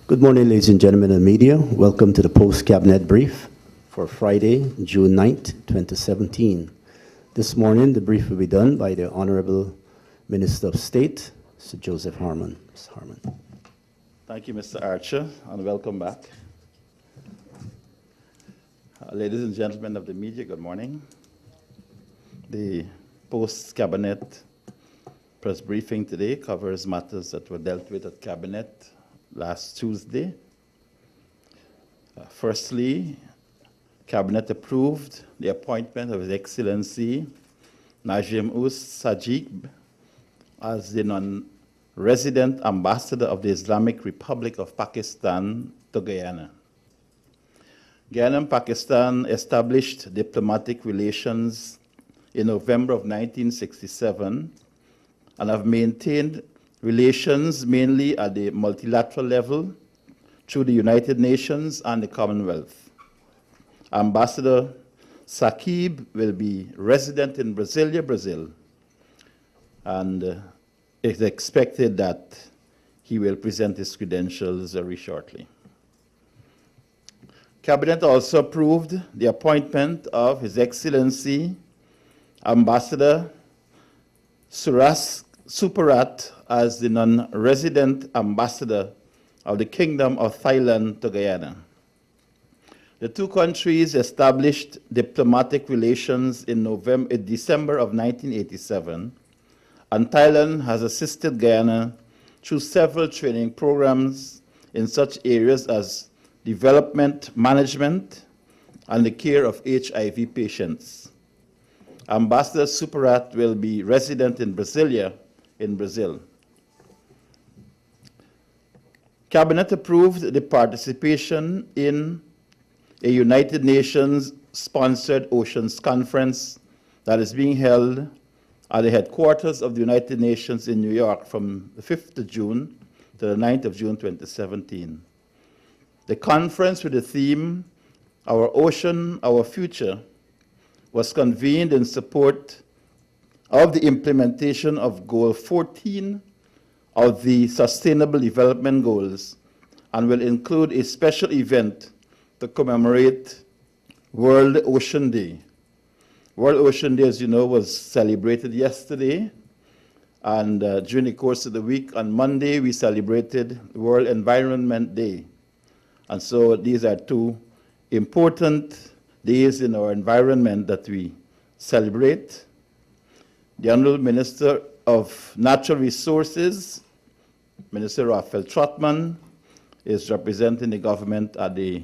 Good morning, ladies and gentlemen of the media. Welcome to the post-cabinet brief for Friday, June 9th, 2017. This morning, the brief will be done by the Honorable Minister of State, Sir Joseph Harmon. Mr. Harmon. Thank you, Mr. Archer, and welcome back. Ladies and gentlemen of the media, good morning. The post-cabinet press briefing today covers matters that were dealt with at Cabinet last Tuesday. Firstly, Cabinet approved the appointment of His Excellency Najim Us Sajib as the non-resident ambassador of the Islamic Republic of Pakistan to Guyana. Guyana and Pakistan established diplomatic relations in November of 1967 and have maintained relations mainly at the multilateral level through the United Nations and the Commonwealth. Ambassador Sakib will be resident in Brasilia, Brazil, and it is expected that he will present his credentials very shortly. Cabinet also approved the appointment of His Excellency Ambassador Suras Suparat as the non-resident ambassador of the Kingdom of Thailand to Guyana. The two countries established diplomatic relations in December of 1987, and Thailand has assisted Guyana through several training programs in such areas as development management and the care of HIV patients. Ambassador Suparat will be resident in Brasilia, in Brazil. Cabinet approved the participation in a United Nations sponsored Oceans Conference that is being held at the headquarters of the United Nations in New York from the 5th of June to the 9th of June 2017. The conference with the theme, Our Ocean, Our Future, was convened in support of the implementation of Goal 14 of the Sustainable Development Goals and will include a special event to commemorate World Ocean Day. World Ocean Day, as you know, was celebrated yesterday, and during the course of the week, on Monday, we celebrated World Environment Day. And so these are two important days in our environment that we celebrate. The Honorable Minister of Natural Resources, Minister Raphael Trotman, is representing the government at the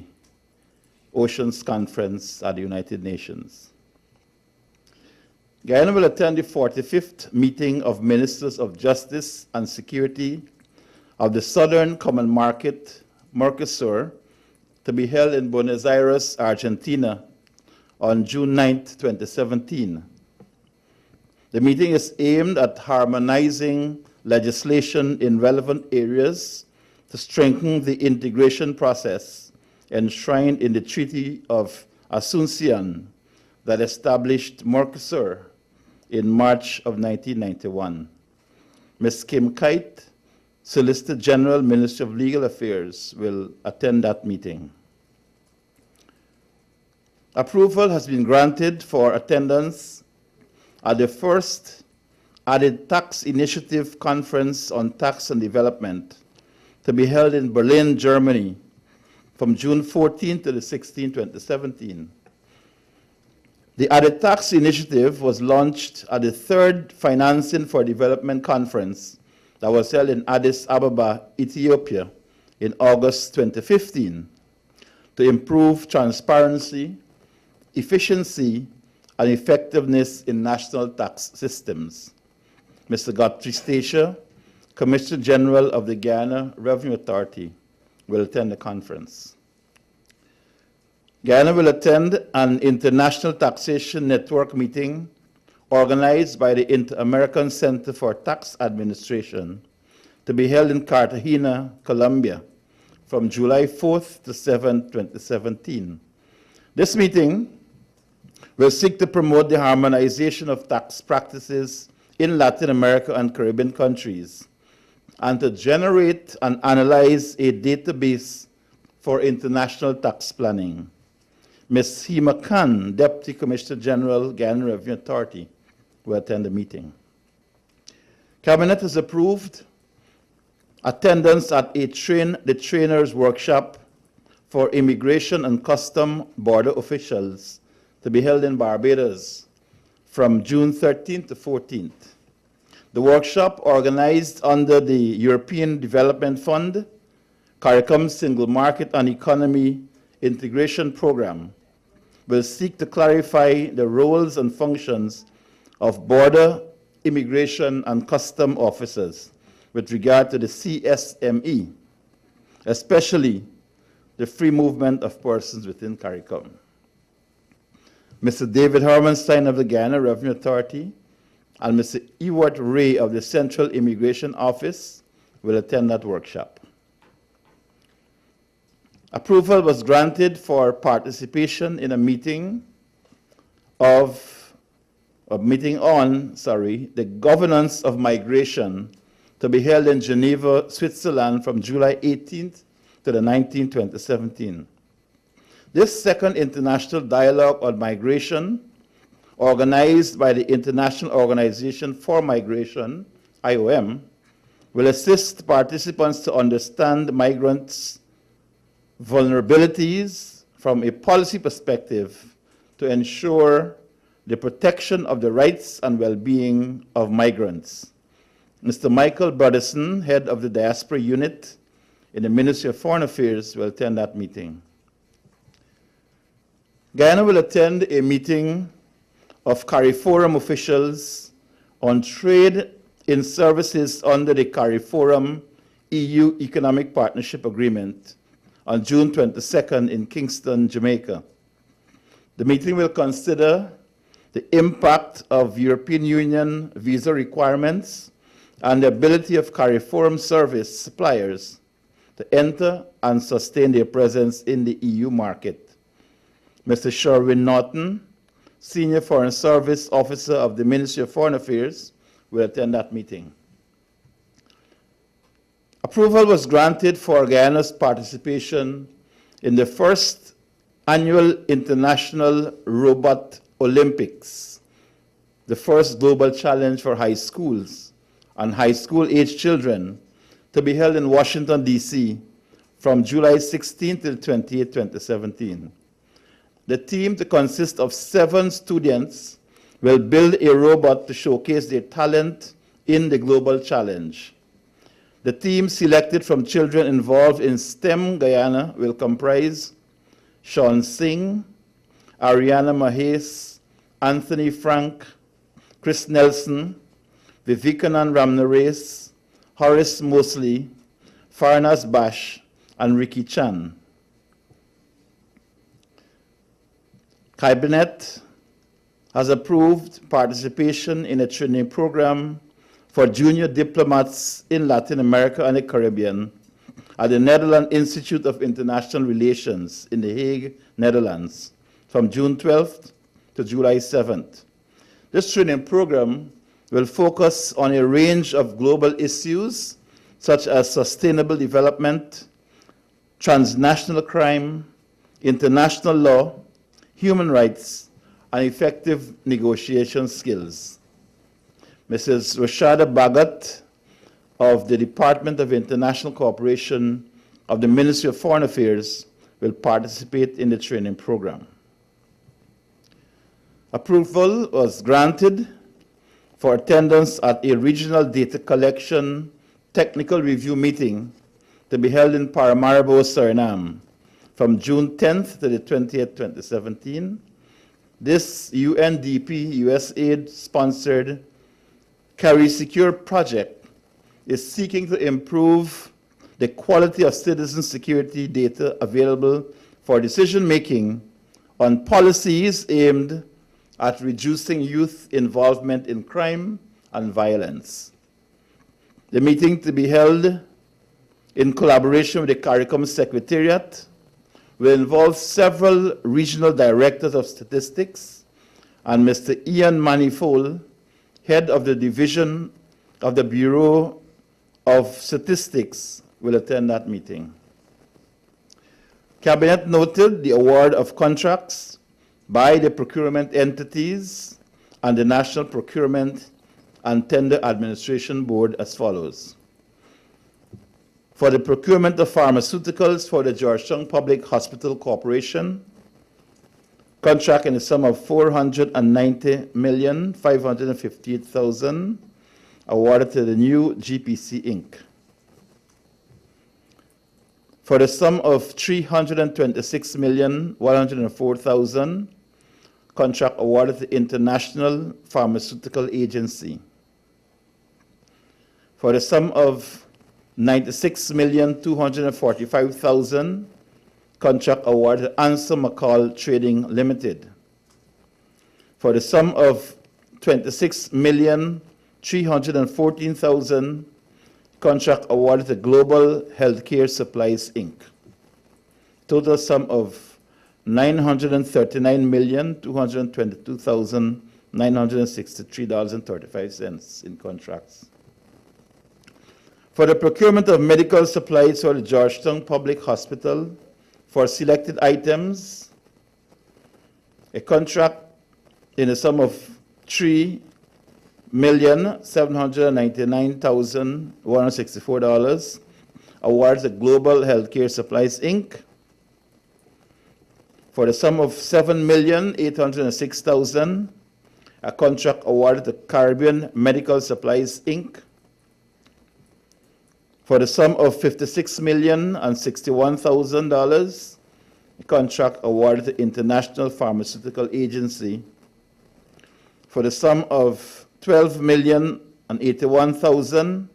Oceans Conference at the United Nations. Guyana will attend the 45th meeting of Ministers of Justice and Security of the Southern Common Market, Mercosur, to be held in Buenos Aires, Argentina, on June 9th, 2017. The meeting is aimed at harmonizing legislation in relevant areas to strengthen the integration process enshrined in the Treaty of Asuncion that established Mercosur in March of 1991. Ms. Kim Kite, Solicitor General, Minister of Legal Affairs, will attend that meeting. Approval has been granted for attendance at the first Added Tax Initiative Conference on Tax and Development to be held in Berlin, Germany from June 14 to the 16, 2017. The Added Tax Initiative was launched at the third Financing for Development Conference that was held in Addis Ababa, Ethiopia in August 2015 to improve transparency, efficiency, and effectiveness in national tax systems. Mr. Godfrey Stacia, Commissioner General of the Guyana Revenue Authority, will attend the conference. Guyana will attend an International Taxation Network meeting organized by the Inter-American Center for Tax Administration to be held in Cartagena, Colombia, from July 4th to 7th, 2017. This meeting will seek to promote the harmonization of tax practices in Latin America and Caribbean countries and to generate and analyze a database for international tax planning. Ms. Hema Khan, Deputy Commissioner General, Guyana Revenue Authority, will attend the meeting. Cabinet has approved attendance at the Trainers Workshop for Immigration and Custom Border Officials to be held in Barbados from June 13th to 14th. The workshop, organized under the European Development Fund, CARICOM Single Market and Economy Integration Program, will seek to clarify the roles and functions of border, immigration, and custom officers with regard to the CSME, especially the free movement of persons within CARICOM. Mr. David Harmon of the Guyana Revenue Authority and Mr. Ewart Ray of the Central Immigration Office will attend that workshop. Approval was granted for participation in a meeting on the governance of migration to be held in Geneva, Switzerland from July 18th to the 19th, 2017. This second international dialogue on migration, organized by the International Organization for Migration, IOM, will assist participants to understand migrants' vulnerabilities from a policy perspective to ensure the protection of the rights and well-being of migrants. Mr. Michael Broderson, head of the Diaspora Unit in the Ministry of Foreign Affairs, will attend that meeting. Guyana will attend a meeting of CARIFORUM officials on trade in services under the CARIFORUM EU Economic Partnership Agreement on June 22nd in Kingston, Jamaica. The meeting will consider the impact of European Union visa requirements and the ability of CARIFORUM service suppliers to enter and sustain their presence in the EU market. Mr. Sherwin Norton, Senior Foreign Service Officer of the Ministry of Foreign Affairs, will attend that meeting. Approval was granted for Guyana's participation in the first annual International Robot Olympics, the first global challenge for high schools and high school-age children, to be held in Washington, D.C. from July 16th till 28th, 2017. The team, to consist of 7 students, will build a robot to showcase their talent in the global challenge. The team selected from children involved in STEM Guyana will comprise Sean Singh, Ariana Mahes, Anthony Frank, Chris Nelson, Vivekanan Ramnares, Horace Mosley, Farnas Bash, and Ricky Chan. Cabinet has approved participation in a training program for junior diplomats in Latin America and the Caribbean at the Netherlands Institute of International Relations in The Hague, Netherlands, from June 12th to July 7th. This training program will focus on a range of global issues such as sustainable development, transnational crime, international law, human rights, and effective negotiation skills. Mrs. Rashada Bhagat of the Department of International Cooperation of the Ministry of Foreign Affairs will participate in the training program. Approval was granted for attendance at a regional data collection technical review meeting to be held in Paramaribo, Suriname, from June 10th to the 20th, 2017. This UNDP, USAID-sponsored Carry Secure project is seeking to improve the quality of citizen security data available for decision-making on policies aimed at reducing youth involvement in crime and violence. The meeting, to be held in collaboration with the CARICOM Secretariat, will involve several regional directors of statistics and Mr. Ian Manifold, head of the division of the Bureau of Statistics will attend that meeting. Cabinet noted the award of contracts by the procurement entities and the National Procurement and Tender Administration Board as follows. For the procurement of pharmaceuticals for the Georgetown Public Hospital Corporation, contract in the sum of $490,558,000 awarded to the new GPC Inc. For the sum of $326,104,000, contract awarded to International Pharmaceutical Agency. For the sum of $96,245,000, contract awarded to Answer McCall Trading Limited. For the sum of $26,314,000, contract awarded to Global Healthcare Supplies Inc. Total sum of $939,222,963.35 in contracts. For the procurement of medical supplies for the Georgetown Public Hospital for selected items, a contract in the sum of $3,799,164 awards the Global Healthcare Supplies Inc. For the sum of $7,806,000, a contract awarded to Caribbean Medical Supplies Inc. For the sum of $56,061,000, a contract awarded to International Pharmaceutical Agency. For the sum of $12,081,000,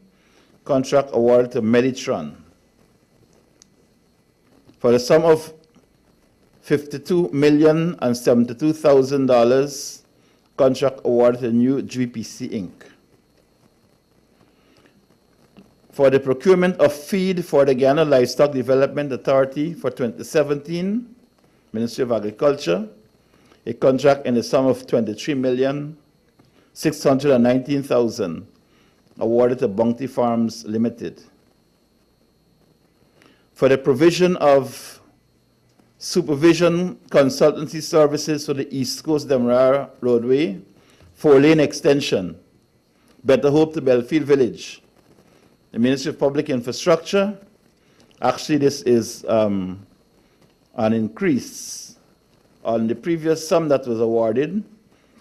contract awarded to Meditron. For the sum of $52,072,000, contract awarded to new GPC Inc. For the procurement of feed for the Guyana Livestock Development Authority for 2017, Ministry of Agriculture, a contract in the sum of $23,619,000 awarded to Bounty Farms Limited. For the provision of supervision consultancy services for the East Coast Demerara Roadway, 4-lane extension, Better Hope to Belfield Village, the Ministry of Public Infrastructure. Actually, this is an increase on the previous sum that was awarded,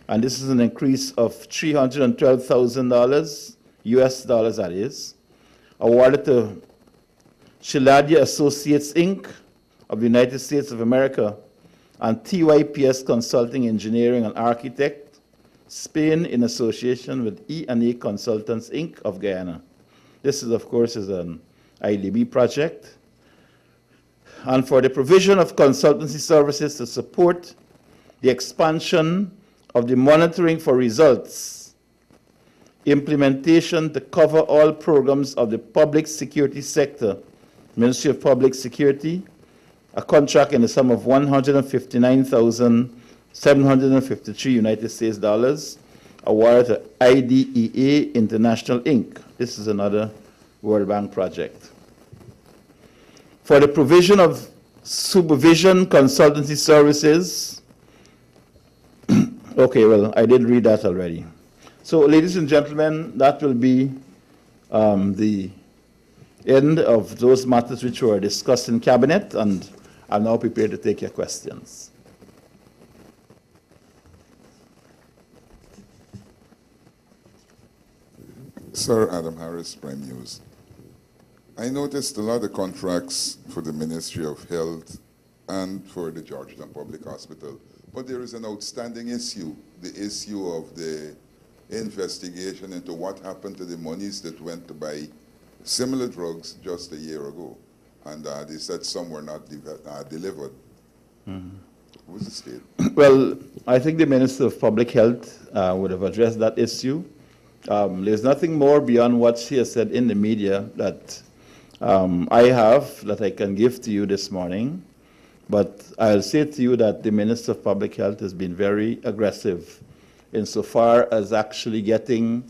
and this is an increase of $312,000, US dollars that is, awarded to Shiladia Associates Inc. of the United States of America and TYPS Consulting Engineering and Architect, Spain, in association with E&A Consultants Inc. of Guyana. This is, of course, is an IDB project. And for the provision of consultancy services to support the expansion of the monitoring for results, implementation to cover all programs of the public security sector, Ministry of Public Security, a contract in the sum of $159,753 United States dollars, awarded to IDEA International Inc. This is another World Bank project. For the provision of supervision consultancy services, okay, well, I did read that already. So, ladies and gentlemen, that will be the end of those matters which were discussed in Cabinet, and I'm now prepared to take your questions. Sir Adam Harris, Prime News. I noticed a lot of contracts for the Ministry of Health and for the Georgetown Public Hospital, but there is an outstanding issue, the issue of the investigation into what happened to the monies that went to buy similar drugs just a year ago, and they said some were not delivered. Mm-hmm. What was the state? Well, I think the Minister of Public Health would have addressed that issue. There's nothing more beyond what she has said in the media that I have that I can give to you this morning. But I'll say to you that the Minister of Public Health has been very aggressive insofar as actually getting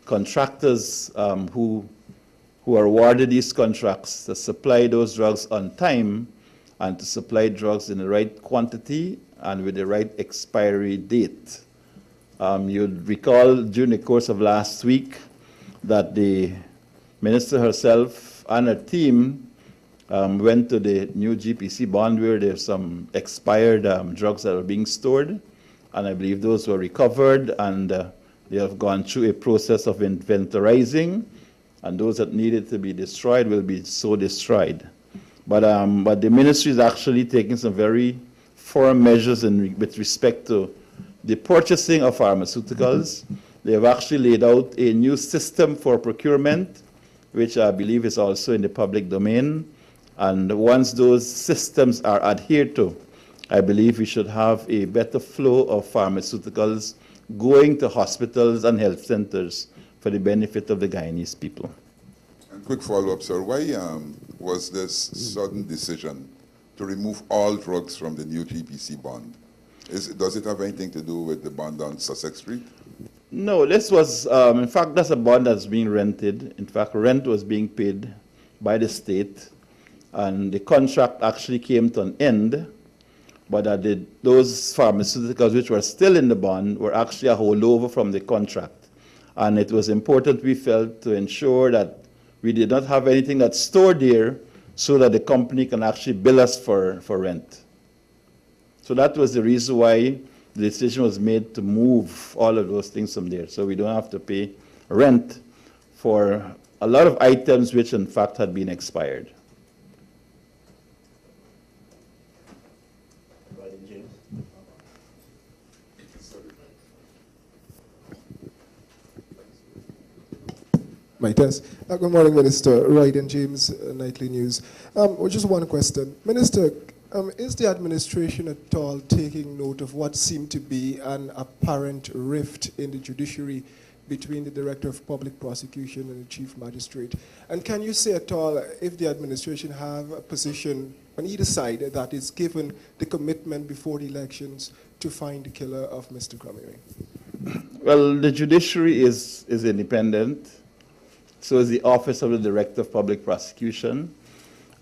contractors who who are awarded these contracts to supply those drugs on time and to supply drugs in the right quantity and with the right expiry date. You'd recall during the course of last week that the minister herself and her team went to the new GPC bond where there's some expired drugs that are being stored, and I believe those were recovered, and they have gone through a process of inventorizing, and those that needed to be destroyed will be so destroyed. But the ministry is actually taking some very firm measures with respect to the purchasing of pharmaceuticals. They have actually laid out a new system for procurement, which I believe is also in the public domain. And once those systems are adhered to, I believe we should have a better flow of pharmaceuticals going to hospitals and health centers for the benefit of the Guyanese people. And quick follow-up, sir. Why was this sudden decision to remove all drugs from the new GPC bond? Does it have anything to do with the bond on Sussex Street? No, this was, in fact, that's a bond that's being rented. In fact, rent was being paid by the state, and the contract actually came to an end, but those pharmaceuticals which were still in the bond were actually a holdover from the contract. And it was important, we felt, to ensure that we did not have anything that's stored there so that the company can actually bill us for rent. So that was the reason why the decision was made to move all of those things from there, so we don't have to pay rent for a lot of items which in fact had been expired. My test. Good morning, Minister. Royden James, Nightly News. Just one question. Minister, is the administration at all taking note of what seemed to be an apparent rift in the judiciary between the Director of Public Prosecution and the Chief Magistrate? And can you say at all if the administration have a position on either side that is given the commitment before the elections to find the killer of Mr. Cromwell? Well, the judiciary is independent. So is the Office of the Director of Public Prosecution.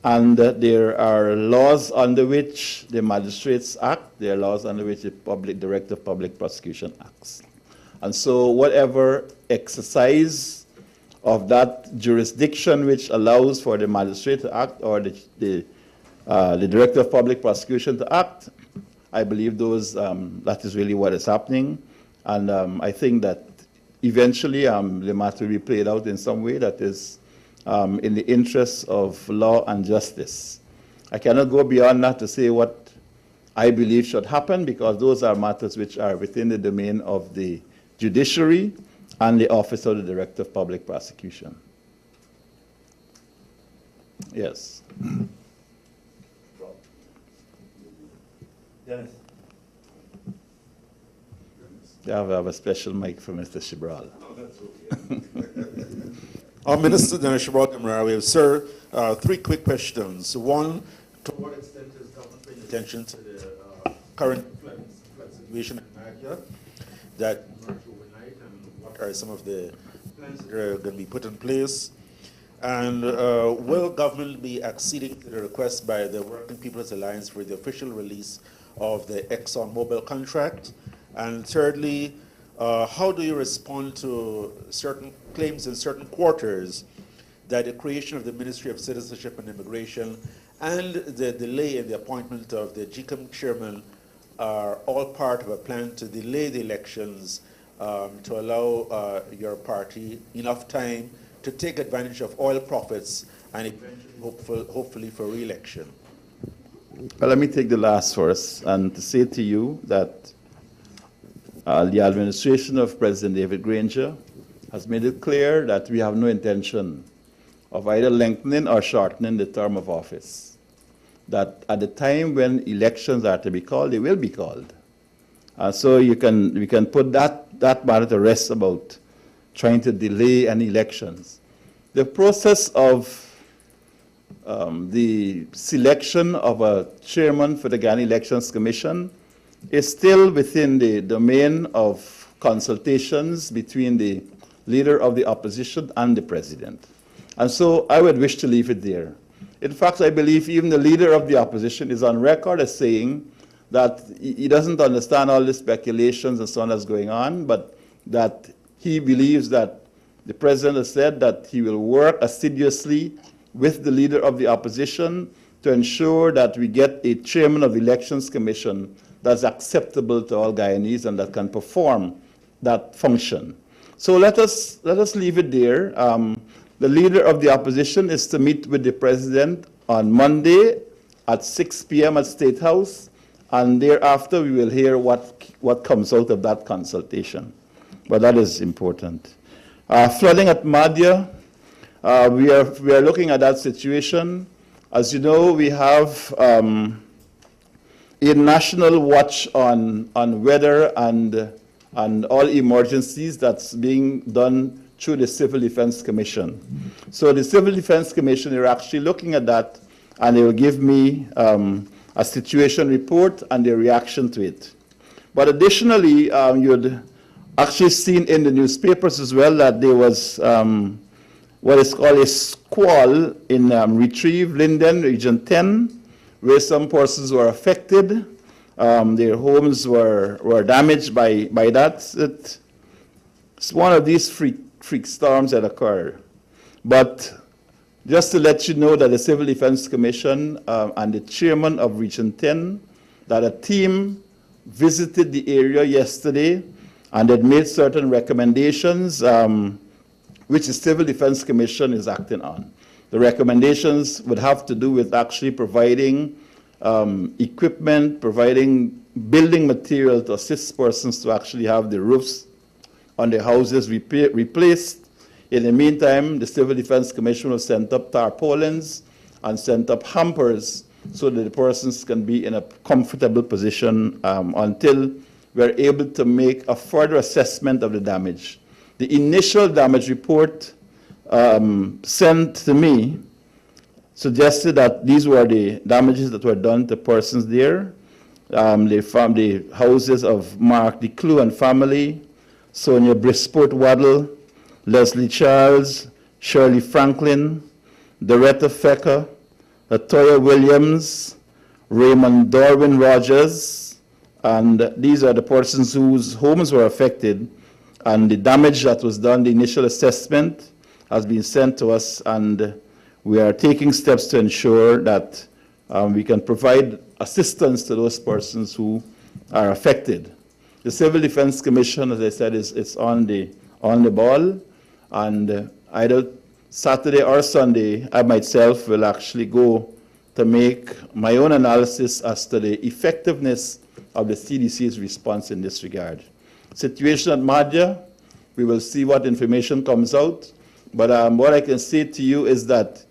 And there are laws under which the magistrates act. There are laws under which the Director of Public Prosecution acts. And so whatever exercise of that jurisdiction which allows for the magistrate to act or the Director of Public Prosecution to act, I believe that is really what is happening. And I think that eventually the matter will be played out in some way that is in the interests of law and justice. I cannot go beyond that to say what I believe should happen, because those are matters which are within the domain of the judiciary and the Office of the Director of Public Prosecution. Yes. Dennis. Yeah, we have a special mic for Mr. Shibral. Oh, that's okay. Minister Dennis Shibral, sir, 3 quick questions. One, to what extent is government paying attention to the current flood situation in Nigeria that emerged overnight, and what are some of the plans that are going to be put in place? And will government be acceding to the request by the Working People's Alliance for the official release of the ExxonMobil contract? And thirdly, how do you respond to certain claims in certain quarters that the creation of the Ministry of Citizenship and Immigration and the delay in the appointment of the GCOM chairman are all part of a plan to delay the elections to allow your party enough time to take advantage of oil profits and eventually, hopefully, for re-election? Well, let me take the last first, and to say to you that the administration of President David Granger has made it clear that we have no intention of either lengthening or shortening the term of office. That at the time when elections are to be called, they will be called. So we can put that matter to rest about trying to delay any elections. The process of the selection of a chairman for the Ghana Elections Commission is still within the domain of consultations between the leader of the opposition and the president. And so I would wish to leave it there. In fact, I believe even the leader of the opposition is on record as saying that he doesn't understand all the speculations and so on that's going on, but that he believes that the president has said that he will work assiduously with the leader of the opposition to ensure that we get a chairman of the Elections Commission that's acceptable to all Guyanese and that can perform that function. So let us leave it there. The leader of the opposition is to meet with the president on Monday at 6 p.m. at State House, and thereafter we will hear what comes out of that consultation. But that is important. Flooding at Madhya, we are looking at that situation. As you know, we have a national watch on weather and all emergencies that's being done through the Civil Defense Commission. So the Civil Defense Commission are actually looking at that, and they will give me a situation report and their reaction to it. But additionally, you'd actually seen in the newspapers as well that there was what is called a squall in Retrieve, Linden, Region 10, where some persons were affected. Their homes were damaged by that. It's one of these freak storms that occur. But just to let you know that the Civil Defense Commission and the chairman of Region 10, that a team visited the area yesterday and had made certain recommendations which the Civil Defense Commission is acting on. The recommendations would have to do with actually providing equipment, providing building material to assist persons to actually have the roofs on their houses replaced. In the meantime, the Civil Defense Commission will send up tarpaulins and send up hampers so that the persons can be in a comfortable position until we're able to make a further assessment of the damage. The initial damage report sent to me suggested that these were the damages that were done to persons there. They found the houses of Mark DeClue and family, Sonia Brisport Waddle, Leslie Charles, Shirley Franklin, Doretta Fecker, Latoya Williams, Raymond Darwin Rogers, and these are the persons whose homes were affected. And the damage that was done, the initial assessment, has been sent to us, and we are taking steps to ensure that we can provide assistance to those persons who are affected. The Civil Defense Commission, as I said, is on the ball, and either Saturday or Sunday, I myself will actually go to make my own analysis as to the effectiveness of the CDC's response in this regard. Situation at Madhya, we will see what information comes out, but what I can say to you is that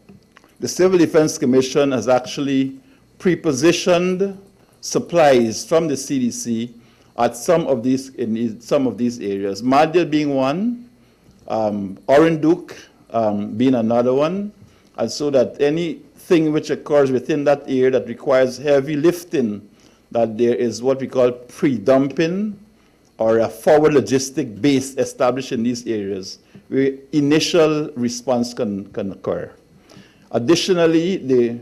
the Civil Defense Commission has actually pre-positioned supplies from the CDC at some of these areas. Madhya being one, Orinduke being another one, and so that anything which occurs within that area that requires heavy lifting, that there is what we call pre-dumping or a forward logistic base established in these areas where initial response can occur. Additionally, the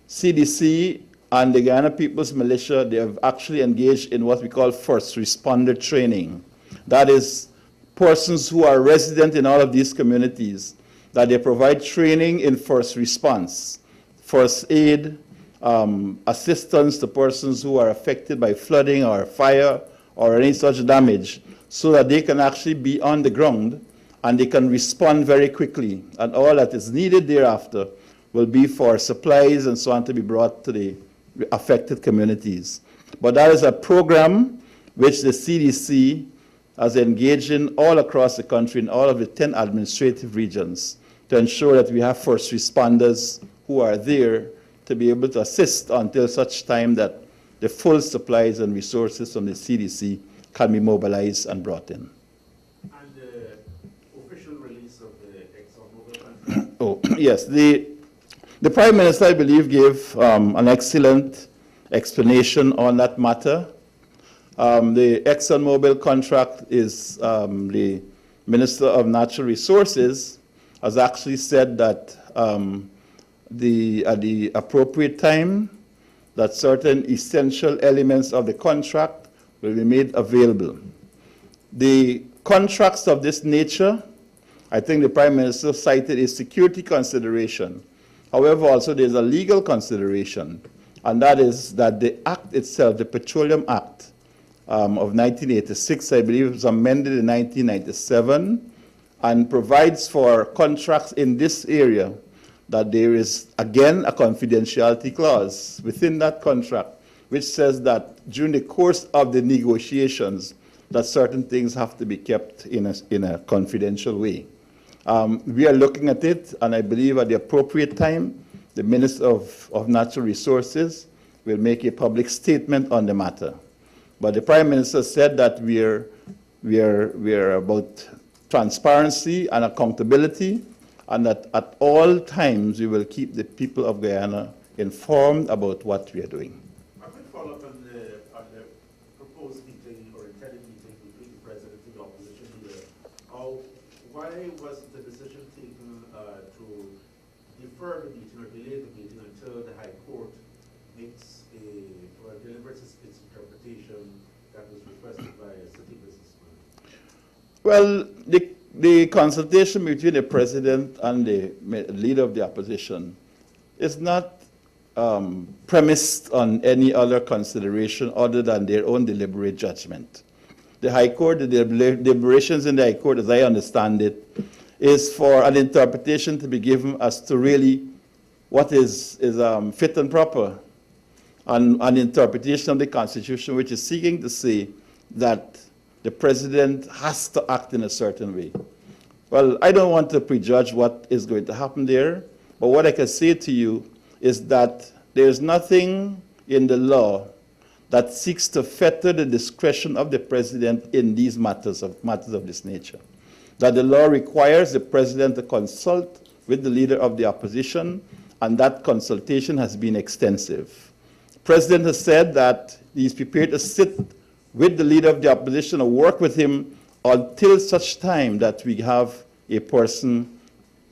CDC and the Guyana People's Militia, they have actually engaged in what we call first responder training. That is persons who are resident in all of these communities, that they provide training in first response, first aid, assistance to persons who are affected by flooding or fire or any such damage, so that they can actually be on the ground and they can respond very quickly. And all that is needed thereafter will be for supplies and so on to be brought to the affected communities. But that is a program which the CDC has engaged in all across the country in all of the 10 administrative regions to ensure that we have first responders who are there to be able to assist until such time that the full supplies and resources from the CDC can be mobilized and brought in. And the official release of the ExxonMobil contract? Oh, yes. The Prime Minister, I believe, gave an excellent explanation on that matter. The ExxonMobil contract is the Minister of Natural Resources has actually said that at the appropriate time, that certain essential elements of the contract will be made available. The contracts of this nature, I think the Prime Minister cited a security consideration. However, also there's a legal consideration, and that is that the Act itself, the Petroleum Act of 1986, I believe was amended in 1997, and provides for contracts in this area that there is, again, a confidentiality clause within that contract, which says that during the course of the negotiations, that certain things have to be kept in a confidential way. We are looking at it, and I believe at the appropriate time, the Minister of Natural Resources will make a public statement on the matter. But the Prime Minister said that we are about transparency and accountability, and that at all times we will keep the people of Guyana informed about what we are doing. I could follow up on the proposed meeting or intended meeting between the President and the opposition leader. Why was the decision taken to defer the meeting or delay the meeting until the High Court makes or delivers its interpretation that was requested by a city businessman? Well, the consultation between the President and the leader of the opposition is not premised on any other consideration other than their own deliberate judgment. The High Court, the deliberations in the High Court, as I understand it, is for an interpretation to be given as to really what is fit and proper, and an interpretation of the Constitution which is seeking to say that the President has to act in a certain way. Well, I don't want to prejudge what is going to happen there, but what I can say to you is that there is nothing in the law that seeks to fetter the discretion of the President in these matters of this nature. That the law requires the President to consult with the leader of the opposition, and that consultation has been extensive. The President has said that he's prepared to sit with the leader of the opposition and work with him until such time that we have a person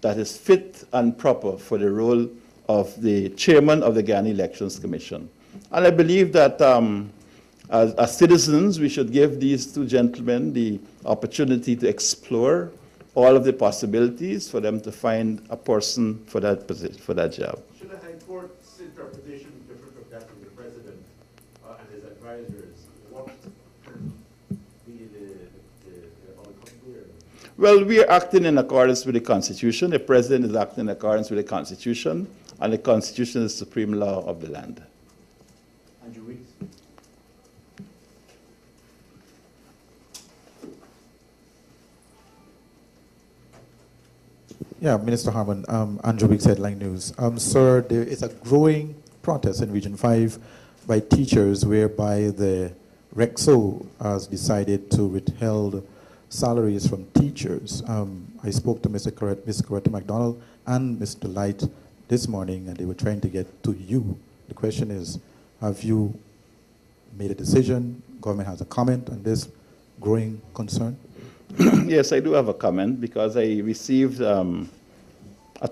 that is fit and proper for the role of the chairman of the Guyana Elections Commission. And I believe that as citizens, we should give these two gentlemen the opportunity to explore all of the possibilities for them to find a person for that position, for that job. Should the High Court's interpretation be different from that of the President and his advisors? What can be the outcome there? Well, we are acting in accordance with the Constitution. The President is acting in accordance with the Constitution, and the Constitution is the supreme law of the land. Andrew Weeks. Yeah, Minister Harmon, Andrew Weeks, Headline News. Sir, there is a growing protest in Region 5 by teachers whereby the REXO has decided to withhold salaries from teachers. I spoke to Ms. Coretta McDonald and Mr. Light this morning, and they were trying to get to you. The question is, have you made a decision? Government has a comment on this growing concern? Yes, I do have a comment because I received a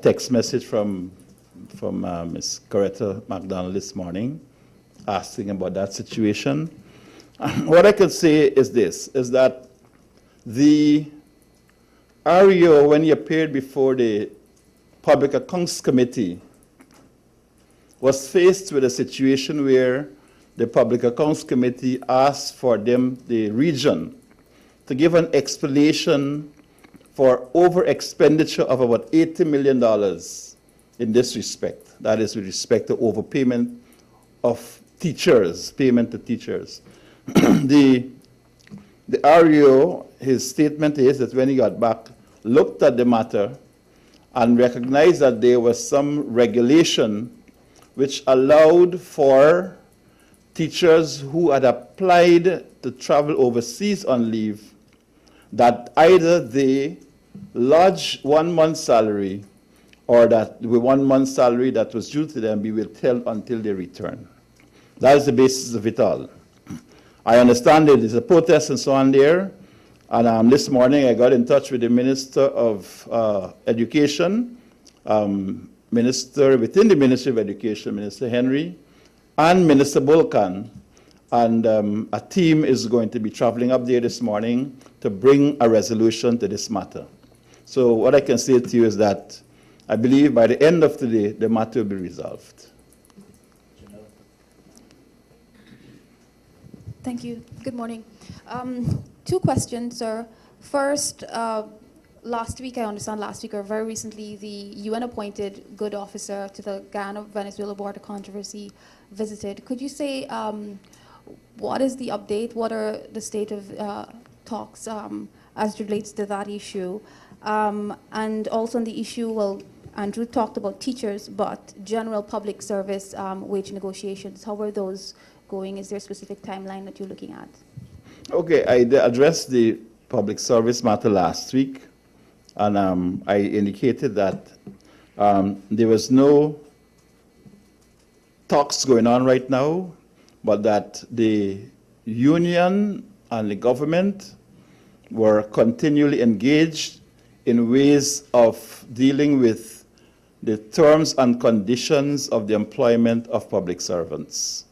text message from Ms. Coretta McDonald this morning asking about that situation. What I can say is this, is that the REO, when he appeared before the Public Accounts Committee, was faced with a situation where the Public Accounts Committee asked for them, the region, to give an explanation for over expenditure of about $80 million in this respect. That is with respect to overpayment of teachers, payment to teachers. The REO, his statement is that when he got back, looked at the matter and recognized that there was some regulation which allowed for teachers who had applied to travel overseas on leave that either they lodge 1 month's salary or that the 1 month's salary that was due to them be withheld until they return. That is the basis of it all. I understand there is a protest and so on there, And this morning I got in touch with the Minister of Education, Minister within the Ministry of Education, Minister Henry, and Minister Bulkan. And a team is going to be traveling up there this morning to bring a resolution to this matter. So what I can say to you is that I believe by the end of today, the matter will be resolved. Thank you. Good morning. Two questions, sir. First, last week or very recently, the UN-appointed good officer to the Guyana-Venezuela border controversy visited. Could you say what is the update? What are the state of talks as it relates to that issue? And also on the issue, well, Andrew talked about teachers, but general public service wage negotiations, how are those going? Is there a specific timeline that you're looking at? Okay, I addressed the public service matter last week, and I indicated that there was no talks going on right now, but that the union and the government were continually engaged in ways of dealing with the terms and conditions of the employment of public servants.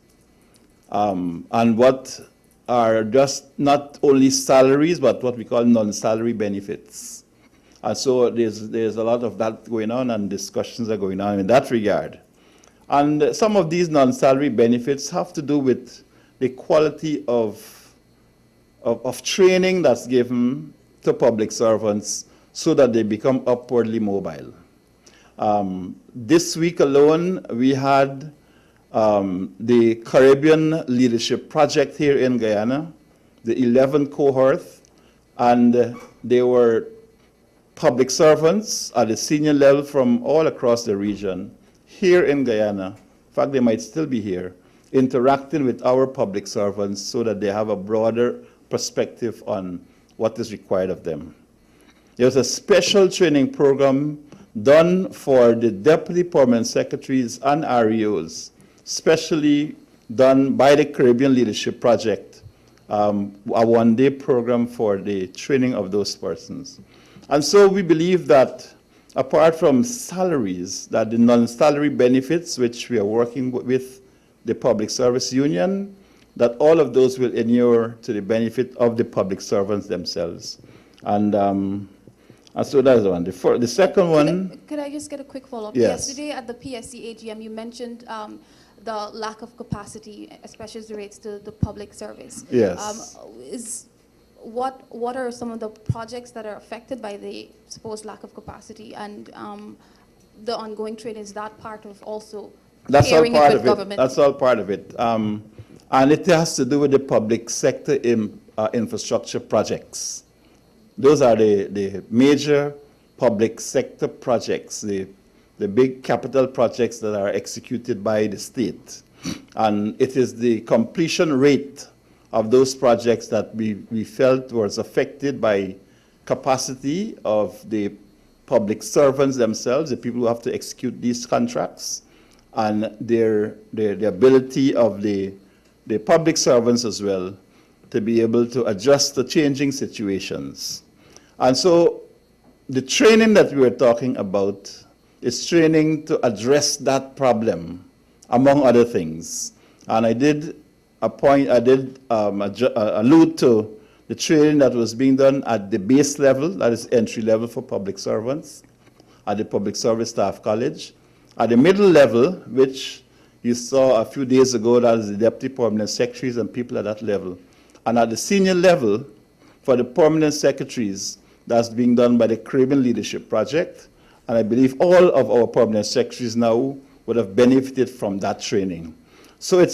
And what are just not only salaries, but what we call non-salary benefits. And so there's a lot of that going on, and discussions are going on in that regard. And some of these non-salary benefits have to do with the quality of training that's given to public servants so that they become upwardly mobile. This week alone, we had the Caribbean Leadership Project here in Guyana, the 11th cohort, and they were public servants at the senior level from all across the region, here in Guyana. In fact, they might still be here, interacting with our public servants so that they have a broader perspective on what is required of them. There was a special training program done for the Deputy Permanent Secretaries and REOs, specially done by the Caribbean Leadership Project, a one-day program for the training of those persons. And so we believe that apart from salaries, that the non-salary benefits, which we are working with the Public Service Union, that all of those will inure to the benefit of the public servants themselves. And so that's one. The second one... Could I just get a quick follow-up? Yes. Yesterday at the PSC AGM, you mentioned the lack of capacity, especially as it relates to the public service. Yes. What are some of the projects that are affected by the supposed lack of capacity, and the ongoing training, is that part of also sharing it with government? That's all part of it. And it has to do with the public sector infrastructure projects. Those are the major public sector projects, the big capital projects that are executed by the state. And it is the completion rate of those projects that we felt was affected by capacity of the public servants themselves, the people who have to execute these contracts, and the ability of the public servants as well to be able to adjust to changing situations. And so the training that we were talking about is training to address that problem, among other things. And I did allude to the training that was being done at the base level, that is entry level for public servants, at the Public Service Staff College. At the middle level, which you saw a few days ago, that is the Deputy Permanent Secretaries and people at that level. And at the senior level, for the Permanent Secretaries, that's being done by the Caribbean Leadership Project. And I believe all of our Permanent Secretaries now would have benefited from that training. So that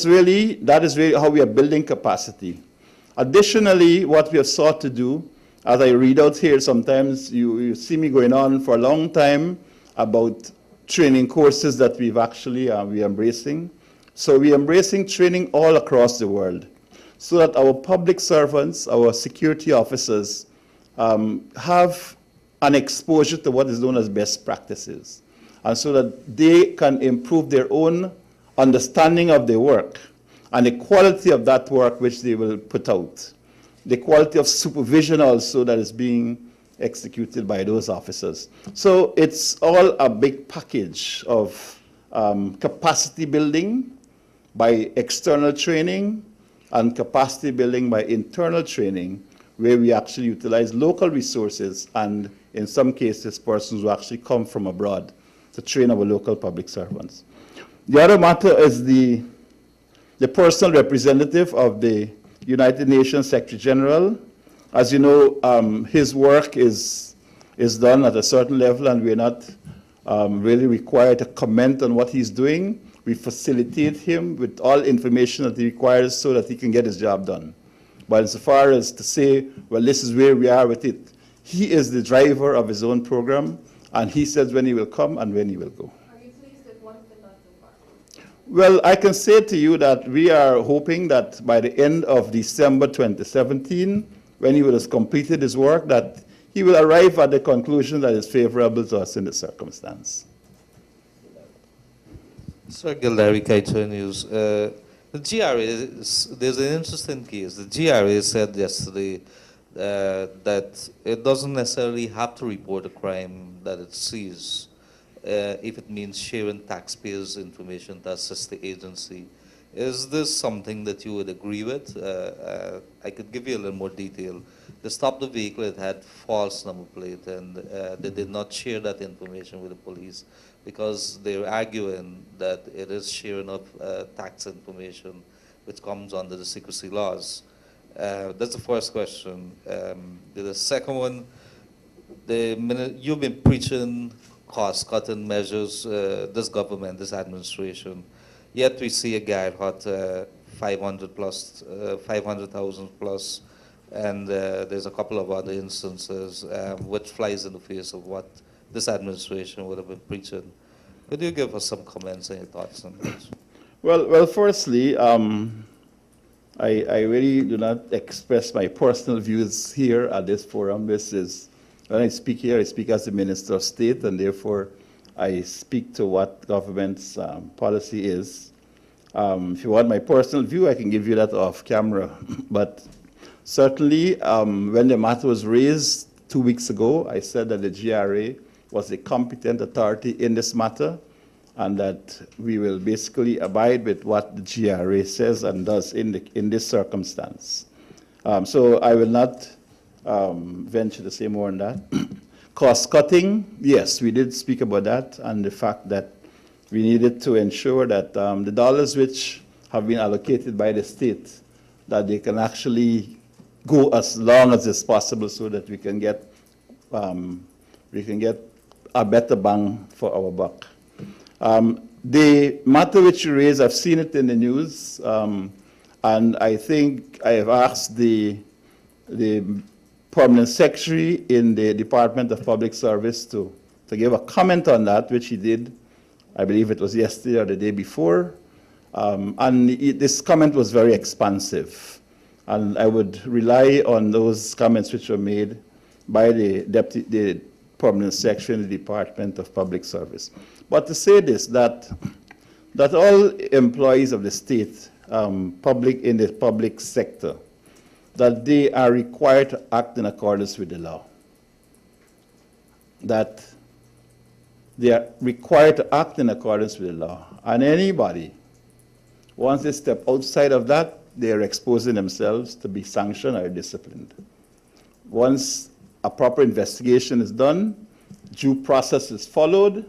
is really how we are building capacity. Additionally, what we have sought to do, as I read out here, sometimes you see me going on for a long time about training courses that we've actually, we're embracing. So we're embracing training all across the world so that our public servants, our security officers, have an exposure to what is known as best practices, and so that they can improve their own understanding of their work and the quality of that work which they will put out. the quality of supervision also that is being executed by those officers. So it's all a big package of capacity building by external training and capacity building by internal training, where we actually utilize local resources and, in some cases, persons who actually come from abroad to train our local public servants. The other matter is the personal representative of the United Nations Secretary General. As you know, his work is done at a certain level, and we're not really required to comment on what he's doing. We facilitate him with all information that he requires so that he can get his job done. But insofar as to say, well, this is where we are with it, he is the driver of his own program, and he says when he will come and when he will go. Are you pleased with what the not so far? Well, I can say to you that we are hoping that by the end of December 2017, when he will have completed his work, that he will arrive at the conclusion that is favorable to us in the circumstance. Sir Gildari, Kaito News. The GRA, there's an interesting case. The GRA said yesterday that it doesn't necessarily have to report a crime that it sees if it means sharing taxpayers' information to assist the agency. Is this something that you would agree with? I could give you a little more detail. They stopped the vehicle, it had false number plate, and they did not share that information with the police because they were arguing that it is sharing of tax information which comes under the secrecy laws. That's the first question. The second one, you've been preaching cost-cutting measures, this government, this administration, yet we see a guy at 500,000 plus, and there's a couple of other instances which flies in the face of what this administration would have been preaching. Could you give us some comments and your thoughts on this? Well, firstly, I really do not express my personal views here at this forum. This is, when I speak here, I speak as the Minister of State, and therefore I speak to what government's policy is. If you want my personal view, I can give you that off camera. But certainly, when the matter was raised 2 weeks ago, I said that the GRA was the competent authority in this matter, and that we will basically abide with what the GRA says and does in this circumstance. So I will not venture to say more on that. Cost cutting, yes, we did speak about that, and the fact that we needed to ensure that the dollars which have been allocated by the state, that they can actually go as long as is possible so that we can get a better bang for our buck. The matter which you raised, I've seen it in the news, and I think I have asked the permanent secretary in the Department of Public Service to give a comment on that, which he did. I believe it was yesterday or the day before. And this comment was very expansive. And I would rely on those comments which were made by the permanent secretary in the Department of Public Service. But to say this, that all employees of the state, in the public sector, that they are required to act in accordance with the law. That they are required to act in accordance with the law. And anybody, once they step outside of that, they are exposing themselves to be sanctioned or disciplined. Once a proper investigation is done, due process is followed,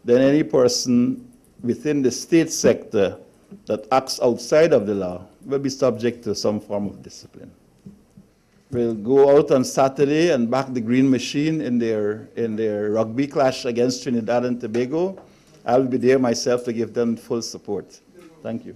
then any person within the state sector that acts outside of the law will be subject to some form of discipline. We'll go out on Saturday and back the Green Machine in their rugby clash against Trinidad and Tobago. I'll be there myself to give them full support. Thank you.